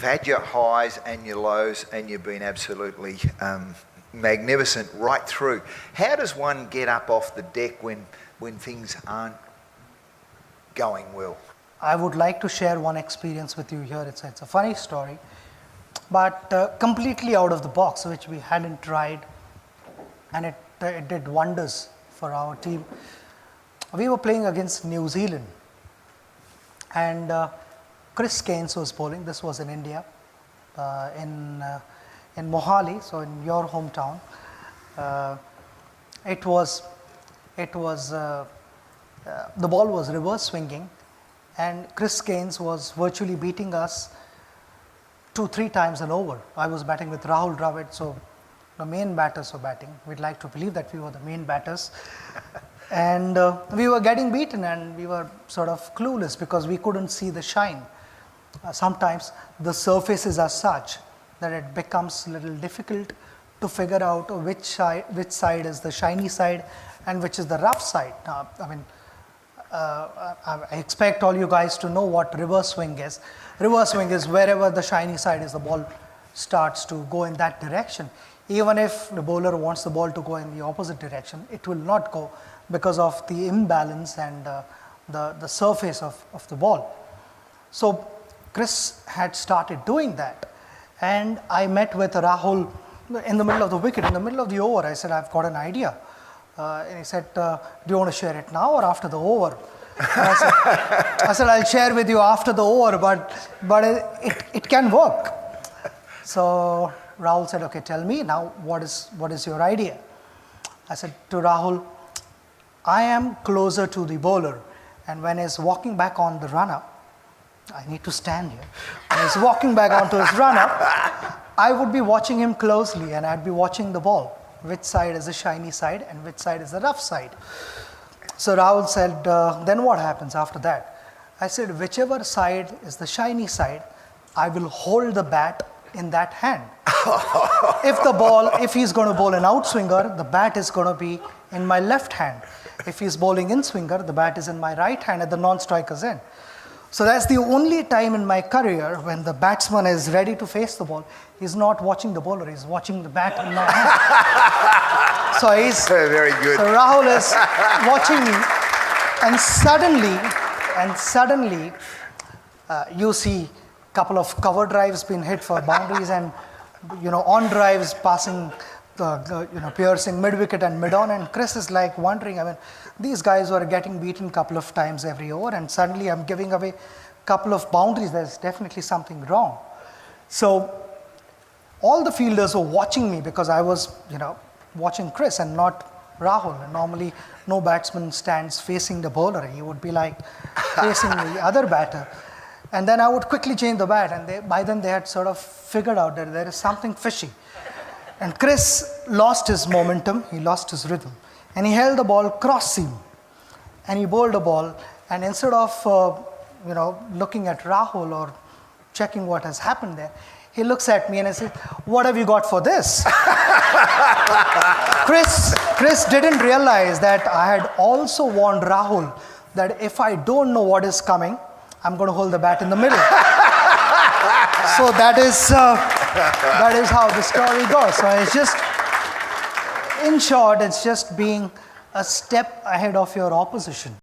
had your highs and your lows, and you've been absolutely magnificent right through. How does one get up off the deck when things aren't going well? I would like to share one experience with you here. It's a funny story, but completely out of the box, which we hadn't tried, and it did wonders for our team. We were playing against New Zealand, and Chris Gaines was bowling. This was in India, in Mohali, so in your hometown. The ball was reverse swinging, and Chris Gaines was virtually beating us 2-3 times an over. I was batting with Rahul Dravid, so the main batters were batting. We'd like to believe that we were the main batters. And we were getting beaten, and we were sort of clueless because we couldn't see the shine. Sometimes the surfaces are such that it becomes a little difficult to figure out which side is the shiny side and which is the rough side. I expect all you guys to know what reverse swing is. Reverse swing is wherever the shiny side is, the ball starts to go in that direction. Even if the bowler wants the ball to go in the opposite direction, it will not go because of the imbalance and the surface of the ball. So Chris had started doing that, and I met with Rahul in the middle of the wicket, in the middle of the over. I said, I've got an idea. And he said, do you want to share it now or after the over? I said, I'll share with you after the over, but it can work. So Rahul said, okay, tell me now, what is your idea? I said to Rahul, I am closer to the bowler, and when he's walking back on the run-up, I need to stand here. When he's walking back onto his run-up, I would be watching him closely, and I'd be watching the ball. Which side is the shiny side and which side is the rough side? So Rahul said, then what happens after that? I said, whichever side is the shiny side, I will hold the bat in that hand. If he's going to bowl an outswinger, the bat is going to be in my left hand. If he's bowling in swinger, the bat is in my right hand at the non-striker's end. So that's the only time in my career when the batsman is ready to face the ball. He's not watching the bowler, he's watching the bat in my hand. So he's very good. So Rahul is watching me, and suddenly you see a couple of cover drives being hit for boundaries, and on drives passing piercing mid-wicket and mid-on, and Chris is like wondering, these guys were getting beaten a couple of times every over, and suddenly I'm giving away a couple of boundaries. There's definitely something wrong. So all the fielders were watching me because I was, watching Chris and not Rahul. And normally no batsman stands facing the bowler. He would be like facing the other batter. And then I would quickly change the bat, and by then they had sort of figured out that there is something fishy. And Chris lost his momentum, he lost his rhythm, and he held the ball cross seam, and he bowled a ball, and instead of looking at Rahul or checking what has happened there, he looks at me and I said, what have you got for this? Chris didn't realize that I had also warned Rahul that if I don't know what is coming, I'm going to hold the bat in the middle. So that is how the story goes. So it's just, in short, it's just being a step ahead of your opposition.